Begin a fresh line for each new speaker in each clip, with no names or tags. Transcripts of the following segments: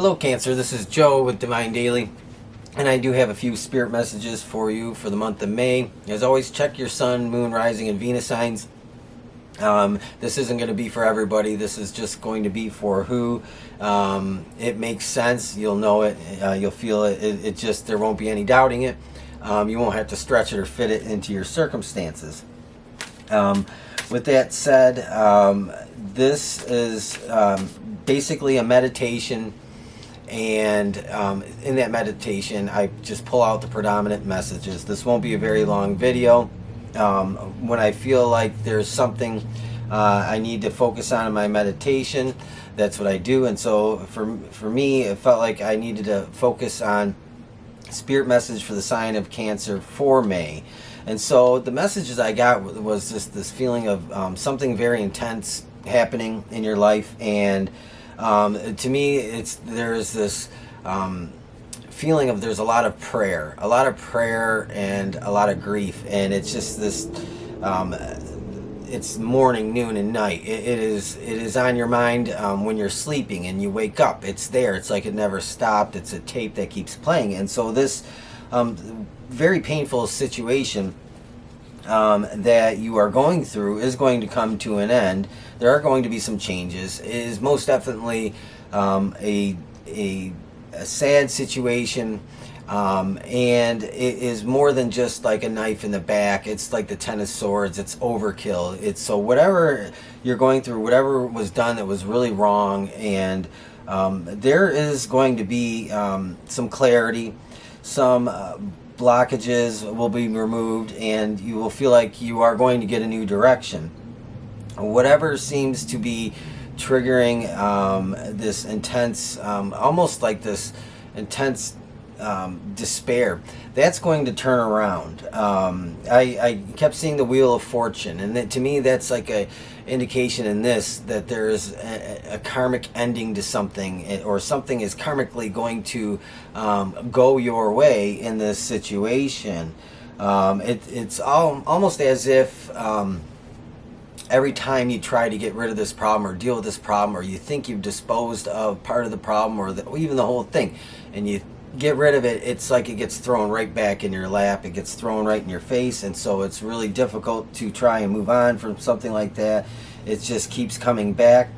Hello Cancer, this is Joe with Divine Daily, and I do have a few spirit messages for you for the month of May. As always, check your sun, moon, rising, and Venus signs. This isn't going to be for everybody. This is just going to be for who it makes sense. You'll know it. You'll feel it. It just, there won't be any doubting it. You won't have to stretch it or fit it into your circumstances. With that said, this is basically a meditation. And in that meditation, I just pull out the predominant messages. This won't be a very long video. When I feel like there's something I need to focus on in my meditation, that's what I do. And so for me, it felt like I needed to focus on spirit message for the sign of Cancer for May. And so the messages I got was just this feeling of something very intense happening in your life. And to me, there's this feeling of there's a lot of prayer and a lot of grief, and it's just this. It's morning, noon, and night. It is on your mind when you're sleeping and you wake up. It's there. It's like it never stopped. It's a tape that keeps playing, and so this very painful situation that you are going through is going to come to an end. There are going to be some changes. It is most definitely a sad situation, and it is more than just like a knife in the back. It's like the Ten of Swords. It's overkill. It's so whatever you're going through, whatever was done that was really wrong, and there is going to be some clarity, some blockages will be removed, and you will feel like you are going to get a new direction. Whatever seems to be triggering this intense, almost like this intense despair, that's going to turn around. I kept seeing the Wheel of Fortune, and to me that's like a indication in this that there is a karmic ending to something, or something is karmically going to go your way in this situation. It's almost as if every time you try to get rid of this problem or deal with this problem, or you think you've disposed of part of the problem or even the whole thing, and you get rid of it, it's like it gets thrown right back in your lap. It gets thrown right in your face, and so it's really difficult to try and move on from something like that. It just keeps coming back.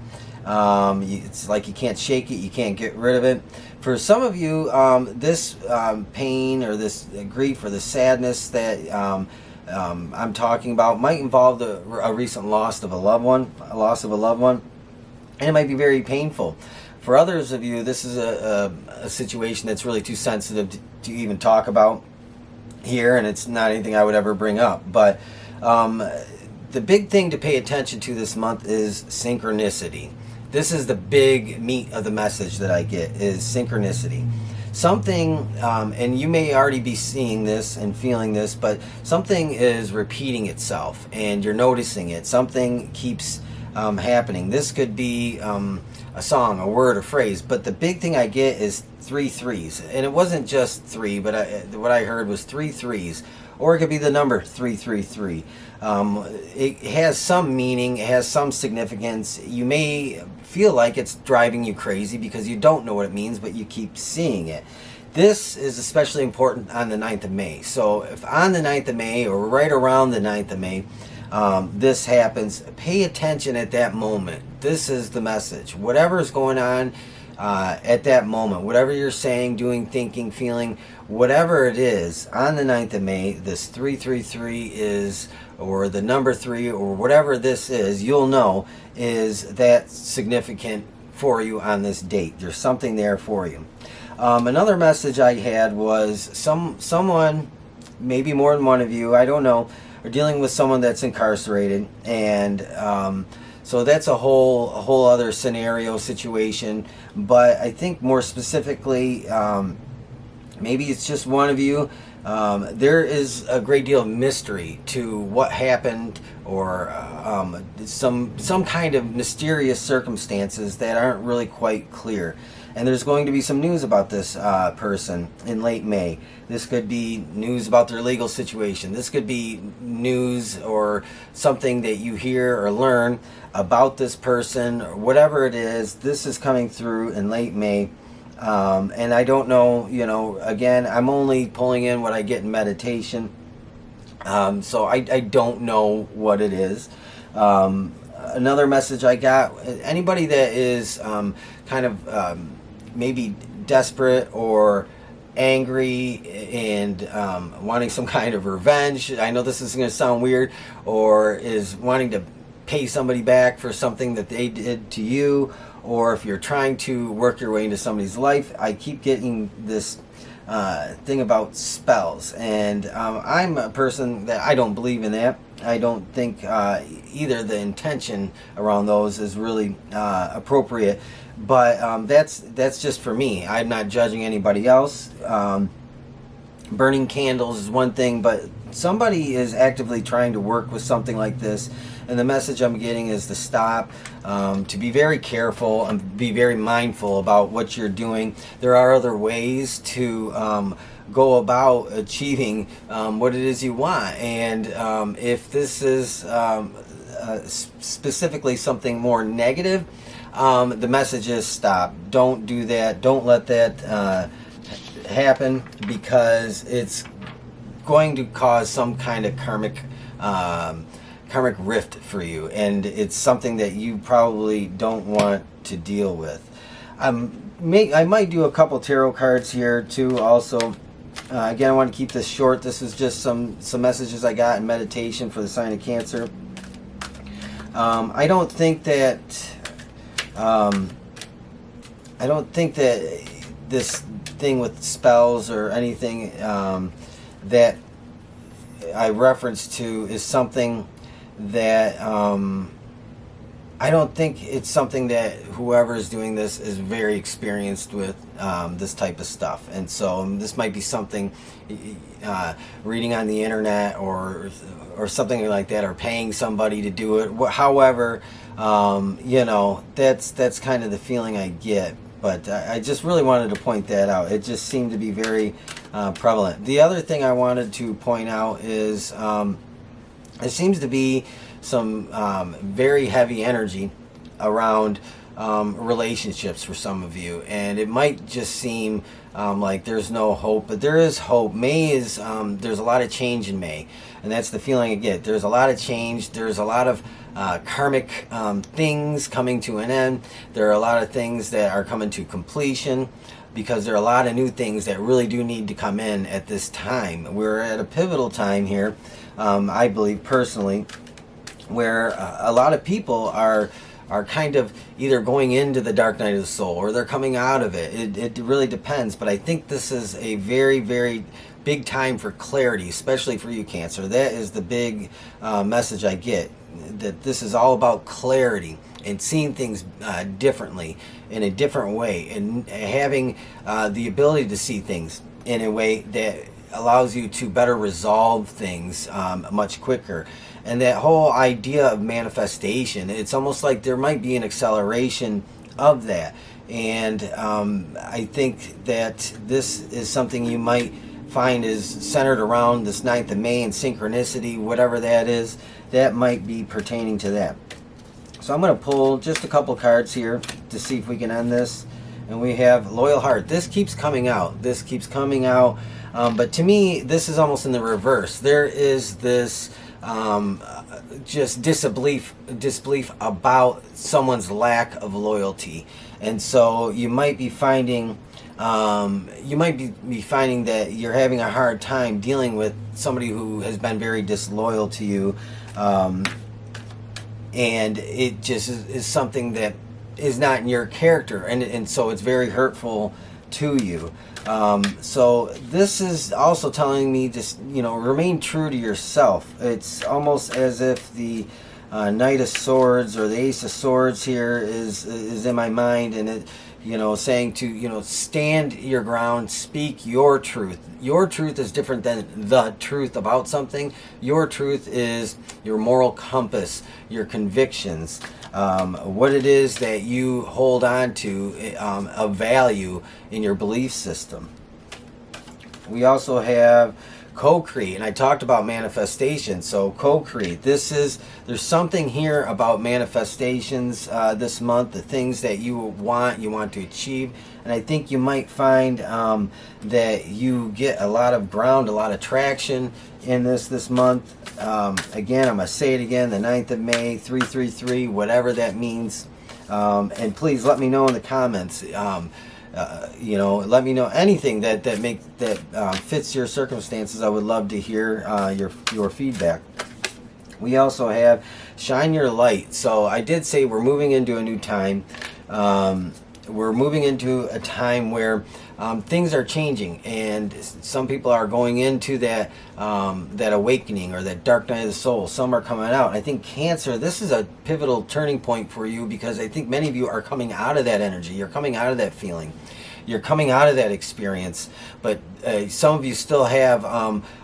It's like you can't shake it, you can't get rid of it. For some of you, this pain or this grief or the sadness that I'm talking about might involve a recent loss of a loved one, and it might be very painful. For others of you, this is a situation that's really too sensitive to even talk about here, and it's not anything I would ever bring up. But the big thing to pay attention to this month is synchronicity. This is the big meat of the message that I get, is synchronicity. Something, and you may already be seeing this and feeling this, but something is repeating itself, and you're noticing it. Something keeps happening. This could be a song, a word, a phrase, but the big thing I get is 3 threes, and it wasn't just 3, but what I heard was 3 threes, or it could be the number 333. It has some meaning, it has some significance. You may feel like it's driving you crazy because you don't know what it means, but you keep seeing it. This is especially important on the 9th of May. So if on the 9th of May, or right around the 9th of May, this happens, pay attention at that moment. This is the message. Whatever is going on at that moment, whatever you're saying, doing, thinking, feeling, whatever it is, on the 9th of May, this 333 is, or the number 3, or whatever this is, you'll know is that significant for you on this date. There's something there for you. Another message I had was someone, maybe more than one of you, I don't know, are dealing with someone that's incarcerated, and so that's a whole other scenario situation. But I think more specifically, maybe it's just one of you. There is a great deal of mystery to what happened, or some kind of mysterious circumstances that aren't really quite clear. And there's going to be some news about this person in late May. This could be news about their legal situation. This could be news or something that you hear or learn about this person, or whatever it is. This is coming through in late May. And I don't know, again, I'm only pulling in what I get in meditation. So I don't know what it is. Another message I got, anybody that is kind of maybe desperate or angry and wanting some kind of revenge. I know this is going to sound weird, or is wanting to pay somebody back for something that they did to you, or if you're trying to work your way into somebody's life. I keep getting this thing about spells, and I'm a person that I don't believe in that. I don't think either the intention around those is really appropriate, but that's just for me. I'm not judging anybody else. Burning candles is one thing, but somebody is actively trying to work with something like this, and the message I'm getting is to stop, to be very careful and be very mindful about what you're doing. There are other ways to go about achieving what it is you want, and if this is specifically something more negative, the message is stop. Don't do that. Don't let that happen, because it's going to cause some kind of karmic rift for you, and it's something that you probably don't want to deal with. I might do a couple tarot cards here too also. Again, I want to keep this short. This is just some messages I got in meditation for the sign of Cancer. I don't think that this thing with spells or anything that I reference to is something that I don't think it's something that whoever is doing this is very experienced with this type of stuff, and so this might be something reading on the internet or something like that, or paying somebody to do it. However, that's kind of the feeling I get. But I just really wanted to point that out. It just seemed to be very prevalent. The other thing I wanted to point out is there seems to be some very heavy energy around relationships for some of you, and it might just seem like there's no hope, but there is hope. May is there's a lot of change in May, and that's the feeling I get. There's a lot of change. There's a lot of karmic things coming to an end. There are a lot of things that are coming to completion, because there are a lot of new things that really do need to come in at this time. We're at a pivotal time here, I believe personally, where a lot of people are kind of either going into the dark night of the soul, or they're coming out of it. It really depends, but I think this is a very, very big time for clarity, especially for you, Cancer. That is the big message I get, that this is all about clarity and seeing things differently, in a different way, and having the ability to see things in a way that allows you to better resolve things much quicker. And that whole idea of manifestation, it's almost like there might be an acceleration of that. And I think that this is something you might find is centered around this 9th of May and synchronicity, whatever that is, that might be pertaining to that. So I'm going to pull just a couple cards here to see if we can end this. And we have Loyal Heart. This keeps coming out. This keeps coming out. But to me, this is almost in the reverse. There is this just disbelief about someone's lack of loyalty. And so you might be finding that you're having a hard time dealing with somebody who has been very disloyal to you, and it just is something that is not in your character, and so it's very hurtful to you. So this is also telling me just, remain true to yourself. It's almost as if the Knight of Swords or the Ace of Swords here is in my mind, and it, saying to, stand your ground, speak your truth. Your truth is different than the truth about something. Your truth is your moral compass, your convictions, what it is that you hold on to of value in your belief system. We also have co-create, and I talked about manifestation. So co-create, there's something here about manifestations this month, the things that you want to achieve. And I think you might find that you get a lot of ground, a lot of traction in this month. Again, I'm going to say it again, the 9th of May, 333, whatever that means. And please let me know in the comments. Let me know anything that fits your circumstances. I would love to hear your feedback. We also have shine your light. So I did say we're moving into a new time. We're moving into a time where things are changing, and some people are going into that awakening or that dark night of the soul. Some are coming out. I think Cancer, this is a pivotal turning point for you, because I think many of you are coming out of that energy. You're coming out of that feeling. You're coming out of that experience, but some of you still have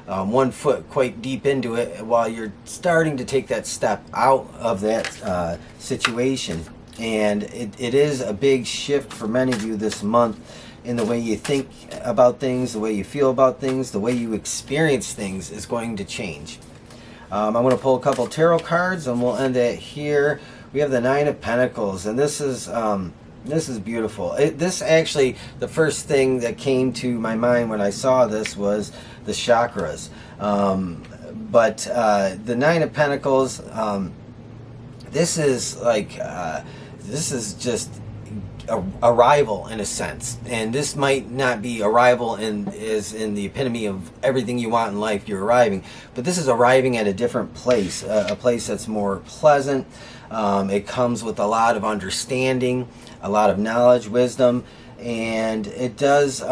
one foot quite deep into it, while you're starting to take that step out of that situation. And it is a big shift for many of you this month in the way you think about things, the way you feel about things, the way you experience things is going to change. I'm going to pull a couple tarot cards, and we'll end it here. We have the Nine of Pentacles, and this is beautiful. This actually, the first thing that came to my mind when I saw this was the chakras. But the Nine of Pentacles, this is like this is just arrival in a sense, and this might not be arrival in the epitome of everything you want in life. You're arriving, but this is arriving at a different place, a place that's more pleasant. It comes with a lot of understanding, a lot of knowledge, wisdom, and it does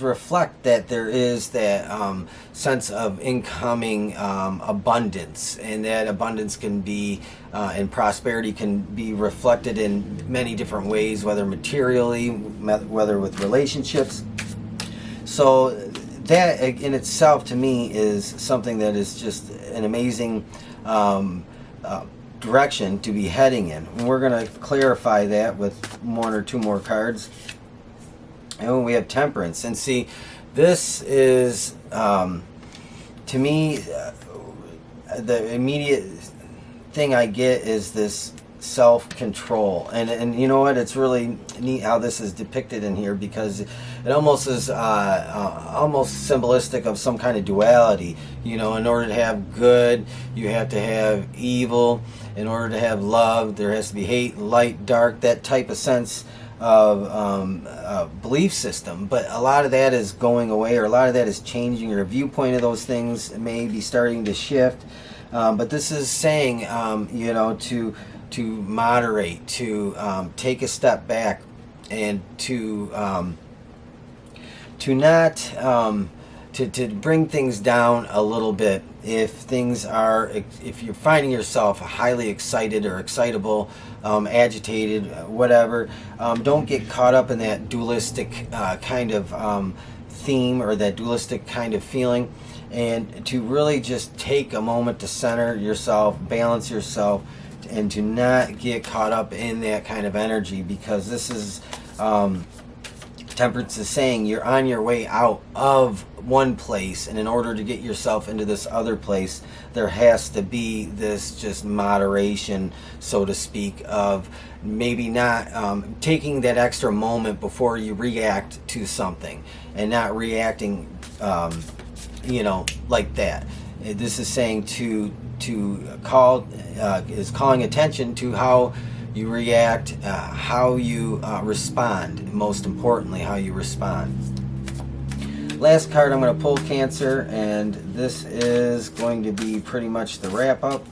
reflect that there is that sense of incoming abundance, and that abundance can be and prosperity can be reflected in many different ways, whether materially, whether with relationships. So that in itself, to me, is something that is just an amazing direction to be heading in. And we're going to clarify that with one or two more cards. And we have Temperance. And see, this is, to me, the immediate thing I get is this self-control. And you know what? It's really neat how this is depicted in here, because it almost is almost symbolistic of some kind of duality. You know, in order to have good, you have to have evil. In order to have love, there has to be hate, light, dark, that type of sense of belief system. But a lot of that is going away, or a lot of that is changing. Your viewpoint of those things may be starting to shift. But this is saying, to moderate, to take a step back, and to not to bring things down a little bit. If you're finding yourself highly excited or excitable, agitated, whatever, don't get caught up in that dualistic kind of theme, or that dualistic kind of feeling, and to really just take a moment to center yourself, balance yourself, and to not get caught up in that kind of energy, because this is Temperance is saying you're on your way out of one place, and in order to get yourself into this other place, there has to be this just moderation, so to speak, of maybe not taking that extra moment before you react to something, and not reacting like that. This is saying to calling attention to how you react, how you respond, most importantly, how you respond. Last card I'm going to pull, Cancer, and this is going to be pretty much the wrap-up.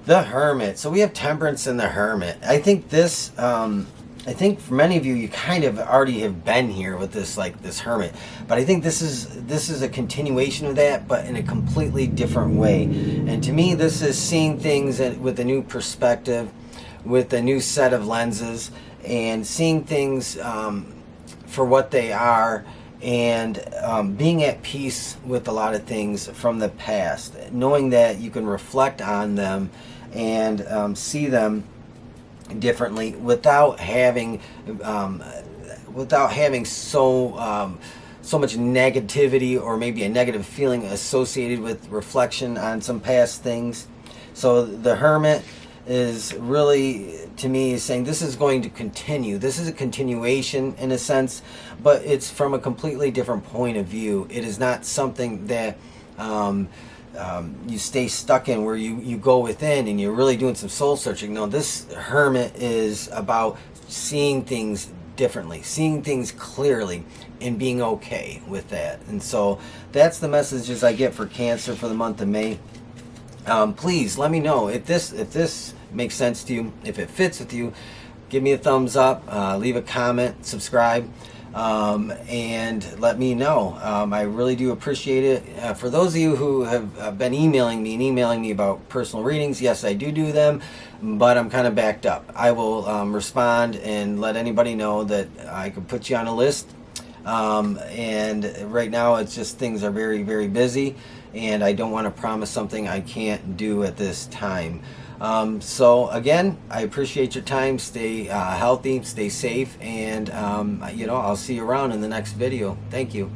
The Hermit. So we have Temperance and the Hermit. I think this, I think for many of you, you kind of already have been here with this, like this Hermit. But I think this is a continuation of that, but in a completely different way. And to me, this is seeing things with a new perspective, with a new set of lenses, and seeing things for what they are, and being at peace with a lot of things from the past, knowing that you can reflect on them and see them differently without having so so much negativity or maybe a negative feeling associated with reflection on some past things. So the Hermit is really, to me, saying this is going to continue. This is a continuation in a sense, but it's from a completely different point of view. It is not something that you stay stuck in, where you go within and you're really doing some soul searching. No, this Hermit is about seeing things differently, seeing things clearly, and being okay with that. And so that's the messages I get for Cancer for the month of May. Please let me know if this makes sense to you, if it fits with you. Give me a thumbs up, leave a comment, subscribe, and let me know. I really do appreciate it. For those of you who have been emailing me about personal readings, yes, I do them, but I'm kind of backed up. I will respond and let anybody know that I could put you on a list. And right now it's just things are very, very busy, and I don't want to promise something I can't do at this time. So again, I appreciate your time. Stay healthy, stay safe, and I'll see you around in the next video. Thank you.